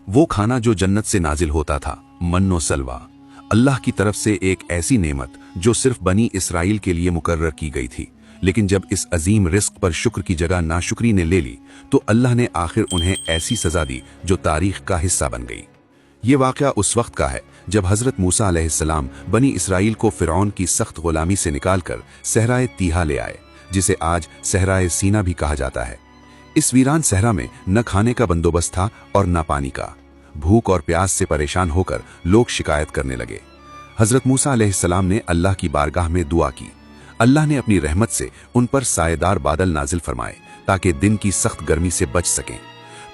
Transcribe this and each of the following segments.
वो खाना जो जन्नत से नाजिल होता था, मन्नो सलवा, अल्लाह की तरफ से एक ऐसी नेमत जो सिर्फ बनी इसराइल के लिए मुकर्रर की गई थी। लेकिन जब इस अजीम रिस्क पर शुक्र की जगह नाशुक्री ने ले ली तो अल्लाह ने आखिर उन्हें ऐसी सजा दी जो तारीख का हिस्सा बन गई। ये वाक़या उस वक्त का है जब हज़रत मूसा अलैहिस्सलाम बनी इसराइल को फ़िरौन की सख्त गुलामी से निकालकर सहराए तीहा ले आए, जिसे आज सहराए सीना भी कहा जाता है। इस वीरान सहरा में न खाने का बंदोबस्त था और न पानी का। भूख और प्यास से परेशान होकर लोग शिकायत करने लगे। हज़रत मूसा अलैहिस्सलाम ने अल्लाह की बारगाह में दुआ की। अल्लाह ने अपनी रहमत से उन पर सायेदार बादल नाजिल फरमाए ताकि दिन की सख्त गर्मी से बच सकें।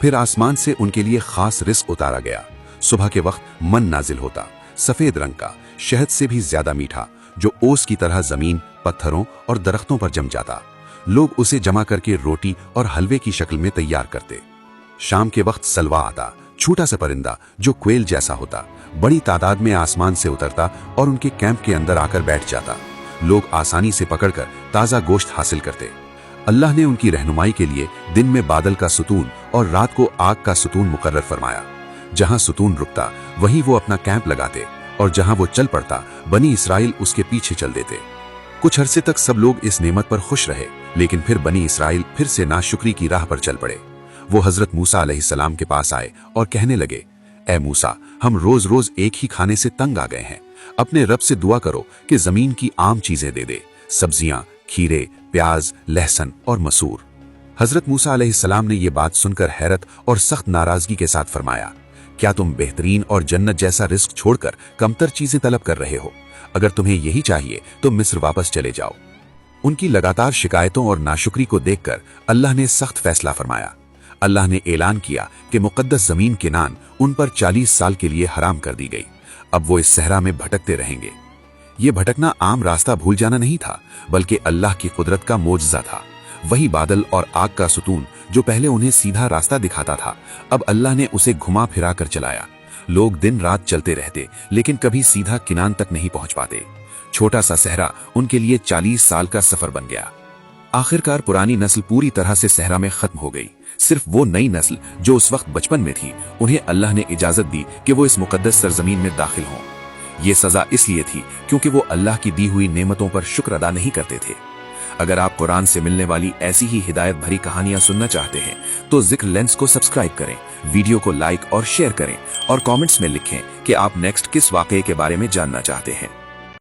फिर आसमान से उनके लिए खास रिस्क उतारा गया। सुबह के वक्त मन नाजिल होता, सफेद रंग का, शहद से भी ज्यादा मीठा, जो ओस की तरह जमीन, पत्थरों और दरख्तों पर जम जाता। लोग उसे जमा करके रोटी और हलवे की शक्ल में तैयार करते। शाम के वक्त सलवा आता, छोटा सा परिंदा जो क्वेल जैसा होता, बड़ी तादाद में आसमान से उतरता और उनके कैंप के अंदर आकर बैठ जाता। लोग आसानी से पकड़कर ताज़ा गोश्त हासिल करते। अल्लाह ने उनकी रहनुमाई के लिए दिन में बादल का सुतून और रात को आग का सुतून मुकर्रर फरमाया। जहां सुतून रुकता वहीं वो अपना कैंप लगाते और जहां वो चल पड़ता बनी इसराइल उसके पीछे चल देते। कुछ अरसे तक सब लोग इस नेमत पर खुश रहे, लेकिन फिर बनी इसराइल फिर से नाशुक्री की राह पर चल पड़े। वो हजरत मूसा अलैहिस्सलाम के पास आए और कहने लगे, ए मूसा, हम रोज रोज एक ही खाने से तंग आ गए हैं। अपने रब से दुआ करो कि जमीन की आम चीजें दे दे, सब्जियां, खीरे, प्याज, लहसुन और मसूर। हजरत मूसा अलैहिस्सलाम ने यह बात सुनकर हैरत और सख्त नाराजगी के साथ फरमाया, क्या तुम बेहतरीन और जन्नत जैसा रिस्क छोड़कर कमतर चीजें तलब कर रहे हो? अगर तुम्हें यही चाहिए तो मिस्र वापस चले जाओ। उनकी लगातार शिकायतों और नाशुक्री को देखकर अल्लाह ने सख्त फैसला फरमाया। अल्लाह ने ऐलान किया कि मुकद्दस जमीन केनान उन पर 40 साल के लिए हराम कर दी गई। अब वो इस सहरा में भटकते रहेंगे। ये भटकना आम रास्ता भूल जाना नहीं था, बल्कि अल्लाह की कुदरत का मोजज़ा था। वही बादल और आग का सुतून जो पहले उन्हें सीधा रास्ता दिखाता था, अब अल्लाह ने उसे घुमा फिरा कर चलाया। लोग दिन रात चलते रहते, लेकिन कभी सीधा किनान तक नहीं पहुंच पाते। छोटा सा सहरा उनके लिए 40 साल का सफर बन गया। आखिरकार पुरानी नस्ल पूरी तरह से सहरा में खत्म हो गई। सिर्फ वो नई नस्ल जो उस वक्त बचपन में थी, उन्हें अल्लाह ने इजाजत दी कि वो इस मुकद्दस सरजमीन में दाखिल हों। ये सजा इसलिए थी क्योंकि वो अल्लाह की दी हुई नेमतों पर शुक्र अदा नहीं करते थे। अगर आप कुरान से मिलने वाली ऐसी ही हिदायत भरी कहानियां सुनना चाहते हैं तो जिक्र लेंस को सब्सक्राइब करें, वीडियो को लाइक और शेयर करें और कमेंट्स में लिखें कि आप नेक्स्ट किस वाकये के बारे में जानना चाहते हैं।